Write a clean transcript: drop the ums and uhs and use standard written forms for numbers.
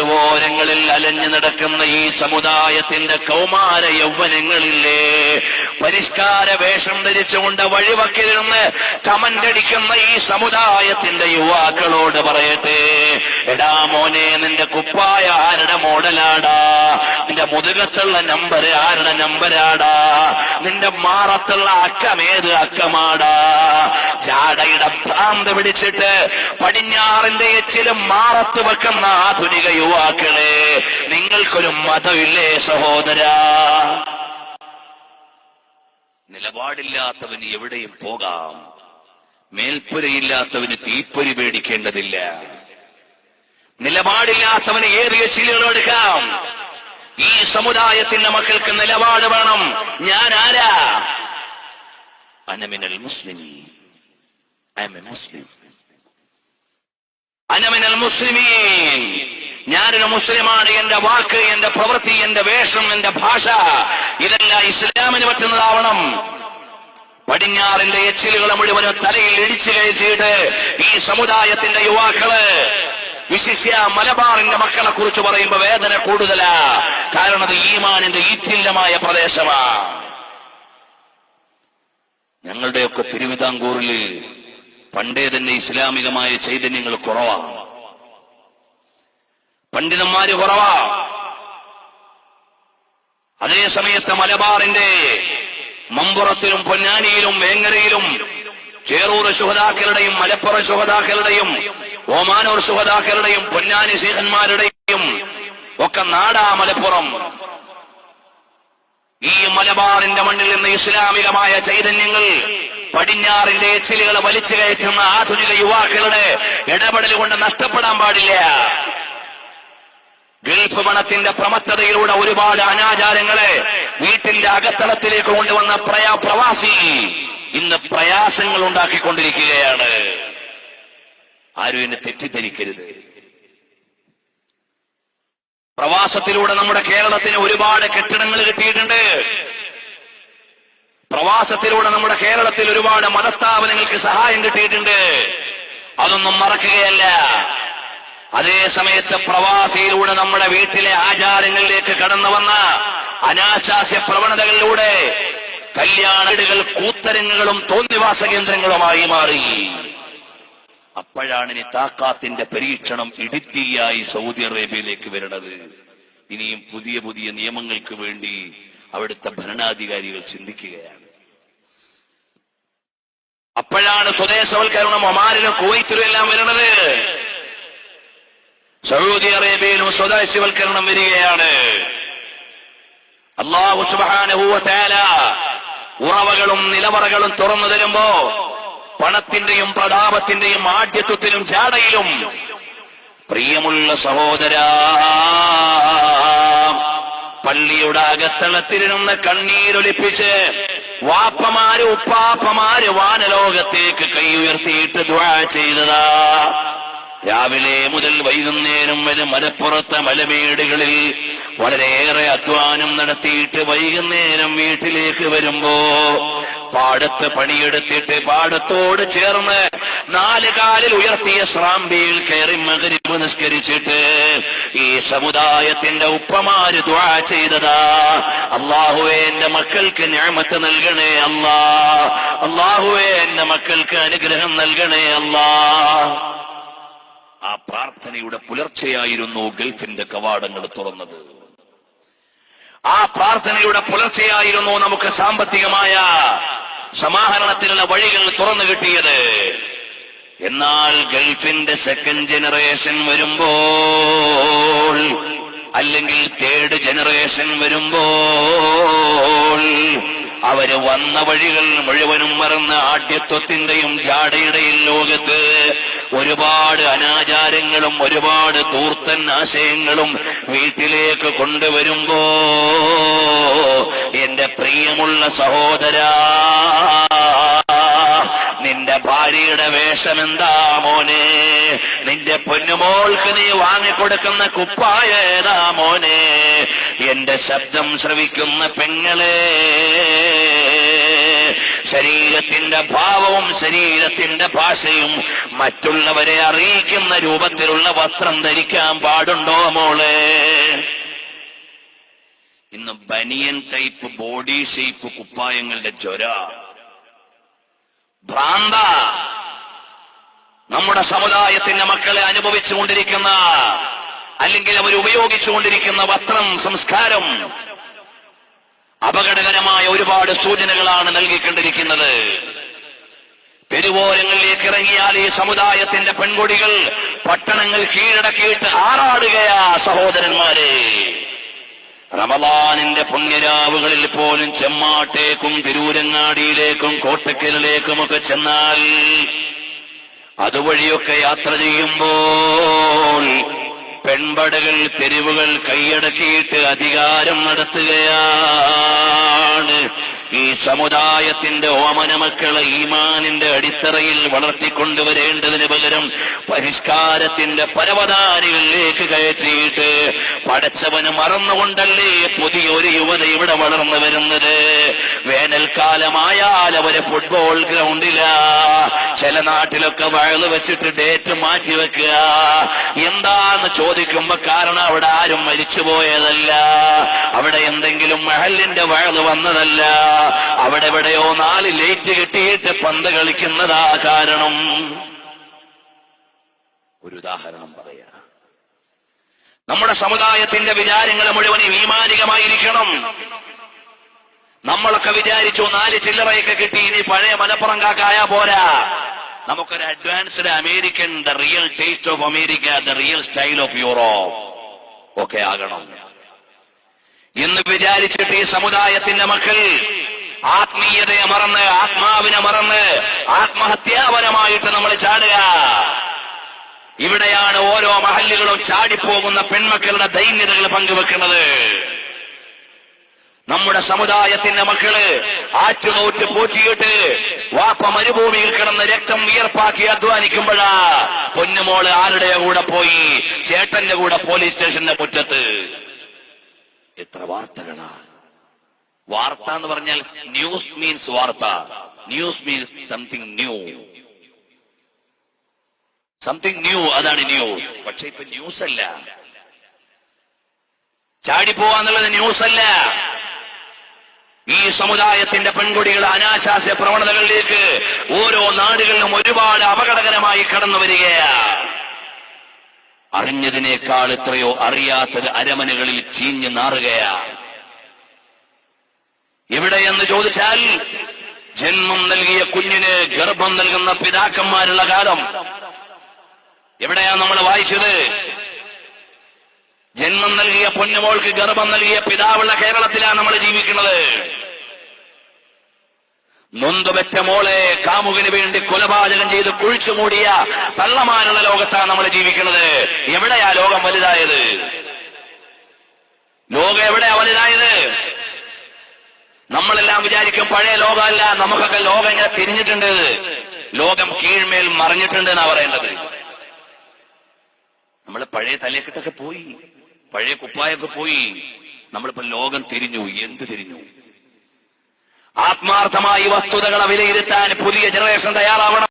തെരുവോരങ്ങളിൽ അലഞ്ഞു നടക്കുന്ന ഈ സമുദായത്തിന്റെ കൗമാര യൗവനങ്ങളില്ലേ, പരിഷ്കാര വേഷം ധരിച്ചുകൊണ്ട് വഴിവക്കിലിരുന്ന് കമന്റടിക്കുന്ന ഈ സമുദായത്തിന്റെ യുവാക്കളോട് പറയട്ടെ, എടാ മോനെ, നിന്റെ കുപ്പായ ആരുടെ മോഡലാടാ? നിന്റെ മുതുകത്തുള്ള നമ്പർ ആരുടെ നമ്പരാടാ? നിന്റെ മാറത്തുള്ള അക്കമേത് അക്കമാടാ? ചാടയുടെ ഭ്രാന്ത് പിടിച്ചിട്ട് പടിഞ്ഞാറിന്റെ എച്ചിലും മാറത്ത് വെക്കുന്ന ആധുനിക യുവാക്കളെ, നിങ്ങൾക്കൊരു മതമില്ലേ സഹോദരാ? നിലപാടില്ലാത്തവന് എവിടെയും പോകാം, മേൽപ്പുരയില്ലാത്തവന് തീപ്പൊരി പേടിക്കേണ്ടതില്ല. നിലപാടില്ലാത്തവന് ഏറിയ ചില്ലുകളെടുക്കാം. ഈ സമുദായത്തിന്റെ മക്കൾക്ക് നിലപാട് വേണം. ഞാൻ ആരാ? അനമിനൽ Muslimeen, I am a Muslim. അനമിനൽ Muslimeen, ഞാനൊരു മുസ്ലിമാണ്. എന്റെ വാക്ക്, എന്റെ പ്രവൃത്തി, എന്റെ വേഷം, എന്റെ ഭാഷ ഇതെല്ലാം ഇസ്ലാമിന് പറ്റുന്നതാവണം. പടിഞ്ഞാറിന്റെ എച്ചിലുകളെ മുഴുവനും തലയിൽ ഇടിച്ചു കഴിച്ചിട്ട് ഈ സമുദായത്തിന്റെ യുവാക്കള്, വിശിഷ്യ മലബാറിന്റെ മക്കളെ കുറിച്ച് പറയുമ്പോ വേദന കൂടുതലാ. കാരണം അത് ഈമാനിന്റെ ഈറ്റില്ലമായ പ്രദേശമാ. ഞങ്ങളുടെയൊക്കെ തിരുവിതാംകൂറില് പണ്ടേ തന്നെ ഇസ്ലാമികമായ ചൈതന്യങ്ങൾ കുറവാ, പണ്ഡിതന്മാര് കുറവാ. അതേ സമയത്ത് മലബാറിന്റെ മമ്പുറത്തിലും പൊന്നാനിയിലും വേങ്ങരയിലും ചേറൂർ ശുഹദാക്കളുടെയും മലപ്പുറം ശുഹദാക്കളുടെയും ഓമാനൂർ ശുഹദാക്കളുടെയും പൊന്നാനി ശീഖന്മാരുടെയും ഒക്കെ നാടാ മലപ്പുറം. ഈ മലബാറിന്റെ മണ്ണിൽ നിന്ന് ഇസ്ലാമികമായ ചൈതന്യങ്ങൾ പടിഞ്ഞാറിന്റെ എച്ചിലുകളെ വലിച്ചു കയറ്റുന്ന ആധുനിക യുവാക്കളുടെ ഇടപെടൽ കൊണ്ട് നഷ്ടപ്പെടാൻ പാടില്ല. ഗൾഫ് പണത്തിന്റെ പ്രമത്തതയിലൂടെ ഒരുപാട് അനാചാരങ്ങളെ വീട്ടിന്റെ അകത്തളത്തിലേക്ക് കൊണ്ടുവന്ന പ്രവാസി ഇന്ന് പ്രയാസങ്ങൾ ഉണ്ടാക്കിക്കൊണ്ടിരിക്കുകയാണ്. ആരും എന്നെ തെറ്റിദ്ധരിക്കരുത്. പ്രവാസത്തിലൂടെ നമ്മുടെ കേരളത്തിന് ഒരുപാട് കെട്ടിടങ്ങൾ കിട്ടിയിട്ടുണ്ട്. പ്രവാസത്തിലൂടെ നമ്മുടെ കേരളത്തിൽ ഒരുപാട് മതസ്ഥാപനങ്ങൾക്ക് സഹായം കിട്ടിയിട്ടുണ്ട്. അതൊന്നും മറക്കുകയല്ല. അതേ സമയത്ത് പ്രവാസിയിലൂടെ നമ്മുടെ വീട്ടിലെ ആചാരങ്ങളിലേക്ക് കടന്നു വന്ന അനാശാസ്യ പ്രവണതകളിലൂടെ കല്യാണങ്ങൾ കൂത്തരങ്ങുകളും തോന്നിവാസ കേന്ദ്രങ്ങളുമായി മാറി. അപ്പോഴാണ് ഇനി താക്കാത്തിന്റെ പരീക്ഷണം ഇടുത്തിയായി സൗദി അറേബ്യയിലേക്ക് വരുന്നത്. ഇനിയും പുതിയ പുതിയ നിയമങ്ങൾക്ക് വേണ്ടി അവിടുത്തെ ഭരണാധികാരികൾ ചിന്തിക്കുകയാണ്. അപ്പോഴാണ് സ്വദേശവൽക്കരണം ഒമാനിലും കുവൈത്തിലും എല്ലാം വരുന്നത്. സൗദി അറേബ്യയിലും സ്വദേശവൽക്കരണം വരികയാണ്. അല്ലാഹു സുബ്ഹാനഹു വ തആല ഉറവകളും നിലവറകളും തുറന്നു തരുമ്പോ പണത്തിന്റെയും പ്രതാപത്തിന്റെയും ആഢ്യത്വത്തിലും ജാടയിലും പ്രിയമുള്ള സഹോദരാ, പള്ളിയുടെ അകത്തളത്തിലിരുന്ന് കണ്ണീരൊലിപ്പിച്ച് വാപ്പമാര് ഉപ്പാപ്പമാര് വാനലോകത്തേക്ക് കൈ ഉയർത്തിയിട്ട് ദുആ ചെയ്തതാ. രാവിലെ മുതൽ വൈകുന്നേരം വരെ മലപ്പുറത്തെ മലമേടുകളിൽ വളരെയേറെ അധ്വാനം നടത്തിയിട്ട് വൈകുന്നേരം വീട്ടിലേക്ക് വരുമ്പോ പാടത്ത് പണിയെടുത്തിട്ട് പാടത്തോട് ചേർന്ന് 4 കാലിൽ ഉയർത്തിയ ശ്രാമ്പിയിൽ കയറി മഗ്രിബ് നിസ്കരിച്ചിട്ട് ഈ സമുദായത്തിന്റെ ഉപ്പമാര് ദുആ ചെയ്തതാ. അല്ലാഹുവേ, എന്റെ മക്കൾക്ക് നിഅമത്ത് നൽകണേ അല്ലാ. അല്ലാഹുവേ, എന്റെ മക്കൾക്ക് അനുഗ്രഹം നൽകണേ അല്ലാ. ആ പ്രാർത്ഥനയുടെ പുലർച്ചെയായിരുന്നു ഗൾഫിന്റെ കവാടങ്ങൾ തുറന്നത്. ആ പ്രാർത്ഥനയുടെ പുലർച്ചെയായിരുന്നു നമുക്ക് സാമ്പത്തികമായ സമാഹരണത്തിനുള്ള വഴികൾ തുറന്നു കിട്ടിയത്. എന്നാൽ ഗൾഫിന്റെ സെക്കൻഡ് ജനറേഷൻ വരുമ്പോൾ, അല്ലെങ്കിൽ തേർഡ് ജനറേഷൻ വരുമ്പോൾ അവര് വന്ന വഴികൾ മുഴുവനും മറന്ന് ആഢ്യത്വത്തിന്റെയും ജാടയുടെയും ലോകത്ത് ഒരുപാട് അനാചാരങ്ങളും ഒരുപാട് ധൂർത്തൻ ആശയങ്ങളും വീട്ടിലേക്ക് കൊണ്ടുവരുമ്പോ എന്റെ പ്രിയമുള്ള സഹോദരാ, നിന്റെ ഭാര്യയുടെ വേഷം എന്താ മോനെ? നിന്റെ പൊന്നുമോൾക്ക് നീ വാങ്ങിക്കൊടുക്കുന്ന കുപ്പായ ഏതാ മോനെ? എന്റെ ശബ്ദം ശ്രവിക്കുന്ന പെങ്ങളെ, ശരീരത്തിന്റെ ഭാവവും ശരീരത്തിന്റെ ഭാഷയും മറ്റുള്ളവരെ അറിയിക്കുന്ന രൂപത്തിലുള്ള വസ്ത്രം ധരിക്കാൻ പാടുണ്ടോ മോളെ? ഇന്ന് ബനിയൻ ടൈപ്പ് ബോഡി ഷേപ്പ് കുപ്പായങ്ങളുടെ ജ്വര, ഭ്രാന്ത നമ്മുടെ സമുദായത്തിന്റെ മക്കളെ അനുഭവിച്ചുകൊണ്ടിരിക്കുന്ന, അല്ലെങ്കിൽ അവർ ഉപയോഗിച്ചുകൊണ്ടിരിക്കുന്ന വസ്ത്രം സംസ്കാരം അപകടകരമായ ഒരുപാട് സൂചനകളാണ് നൽകിക്കൊണ്ടിരിക്കുന്നത്. തെരുവോരങ്ങളിലേക്ക് ഇറങ്ങിയാൽ ഈ സമുദായത്തിന്റെ പെൺകുട്ടികൾ പട്ടണങ്ങൾ കീഴടക്കിയിട്ട് ആറാടുകയാ സഹോദരന്മാരെ. റമളാനിന്റെ പുണ്യരാവുകളിൽ പോലും ചെമ്മാട്ടേക്കും തിരൂരങ്ങാടിയിലേക്കും കോട്ടക്കലിലേക്കുമൊക്കെ ചെന്നാൽ അതുവഴിയൊക്കെ യാത്ര ചെയ്യുമ്പോൾ പെൺപടകൾ തെരുവുകൾ കൈയടക്കിയിട്ട് അധികാരം നടത്തുകയാണ്. ഈ സമുദായത്തിന്റെ ഓമന മക്കളെ ഈമാനിന്റെ അടിത്തറയിൽ വളർത്തിക്കൊണ്ടുവരേണ്ടതിന് പകരം പരിഷ്കാരത്തിന്റെ പരവതാനികളിലേക്ക് കയറ്റിയിട്ട് പടച്ചവന് മറന്നുകൊണ്ടല്ലേ പുതിയൊരു യുവത ഇവിടെ വളർന്നു വരുന്നത്. വേനൽക്കാലമായാൽ അവര് ഫുട്ബോൾ ഗ്രൗണ്ടില, ചില നാട്ടിലൊക്കെ വയല് വെച്ചിട്ട് ഡേറ്റ് മാറ്റി വെക്കുക. എന്താന്ന് ചോദിക്കുമ്പോ കാരണം അവിടെ ആരും മരിച്ചുപോയതല്ല, അവിടെ എന്തെങ്കിലും മഹലിന്റെ വയല് വന്നതല്ല, അവിടെ എവിടെയോ 4 ലൈറ്റ് കെട്ടിയിട്ട് പന്ത് കളിക്കുന്നതാ കാരണം. ഒരു ഉദാഹരണം പറയാ, നമ്മുടെ സമുദായത്തിന്റെ വിചാരങ്ങൾ മുഴുവനും ഈമാനികമായിരിക്കണം. നമ്മളൊക്കെ വിചാരിച്ചു 4 ചില്ലറയൊക്കെ കിട്ടി ഇനി പഴയ മലപ്പുറം കാക്കായാ പോരാ, നമുക്കൊരു advanced American, the real taste of America, the real style of Europe ഒക്കെ ആകണം എന്ന് വിചാരിച്ചിട്ട് ഈ സമുദായത്തിന്റെ മക്കൾ ആത്മീയതയെ മറന്ന്, ആത്മാവിനെ മറന്ന് ആത്മഹത്യാപരമായിട്ട് നമ്മൾ ചാടുക. ഇവിടെയാണ് ഓരോ മഹല്ലുകളും ചാടിപ്പോകുന്ന പെൺമക്കളുടെ ദൈന്യതകൾ പങ്കുവെക്കുന്നത്. നമ്മുടെ സമുദായത്തിന്റെ മക്കള് ആറ്റുനോറ്റ് പോറ്റിയിട്ട് വാപ്പ മരുഭൂമിയിൽ കിടന്ന് രക്തം വിയർപ്പാക്കി അധ്വാനിക്കുമ്പോഴാ പൊന്നുമോള് ആരുടെ കൂടെ പോയി? ചേട്ടന്റെ കൂടെ പോലീസ് സ്റ്റേഷന്റെ മുറ്റത്ത്. എത്ര വാർത്തകളാ! വാർത്ത എന്ന് പറഞ്ഞാൽ ന്യൂസ് മീൻസ് വാർത്ത, news means something new, something new, അതാണ് ന്യൂസ്. പക്ഷെ ഇപ്പൊ ന്യൂസ് അല്ല, ചാടിപ്പോവാന്നുള്ളത് ന്യൂസ് അല്ല. ഈ സമുദായത്തിന്റെ പെൺകുട്ടികൾ അനാശാസ്യ പ്രവണതകളിലേക്ക് ഓരോ നാടുകളിലും ഒരുപാട് അപകടകരമായി കടന്നു വരികയാണ്. അറിഞ്ഞതിനേക്കാൾ എത്രയോ അറിയാത്തത് അരമനകളിൽ ചീഞ്ഞു നാറുകയാണ്. എവിടെയെന്ന് ചോദിച്ചാൽ ജന്മം നൽകിയ കുഞ്ഞിന് ഗർഭം നൽകുന്ന പിതാക്കന്മാരുള്ള കാലം എവിടെയാ നമ്മൾ വായിച്ചത്? ജന്മം നൽകിയ പൊന്നുമോൾക്ക് ഗർഭം നൽകിയ പിതാവുള്ള കേരളത്തിലാണ് നമ്മൾ ജീവിക്കുന്നത്. നൊന്തുപെറ്റ മോളെ കാമുകന് വേണ്ടി കൊലപാതകം ചെയ്ത് കുഴിച്ചു മൂടിയ തള്ളമാരുള്ള ലോകത്താണ് നമ്മൾ ജീവിക്കുന്നത്. എവിടെയാ ലോകം വലുതായത്? ലോകം എവിടെയാ വലുതായത്? നമ്മളെല്ലാം വിചാരിക്കും പഴയ ലോകമല്ല, നമുക്കൊക്കെ ലോകം ഇങ്ങനെ തിരിഞ്ഞിട്ടുണ്ട്, ലോകം കീഴ്മേൽ മറിഞ്ഞിട്ടുണ്ട് എന്നാ പറയേണ്ടത്. നമ്മൾ പഴയ തലക്കെട്ടൊക്കെ പോയി, പഴയ കുപ്പായൊക്കെ പോയി, നമ്മളിപ്പോ ലോകം തിരിഞ്ഞു. എന്ത് തിരിഞ്ഞു? ആത്മാർത്ഥമായി വസ്തുതകളെ വിലയിരുത്താൻ പുതിയ ജനറേഷൻ തയ്യാറാവണം.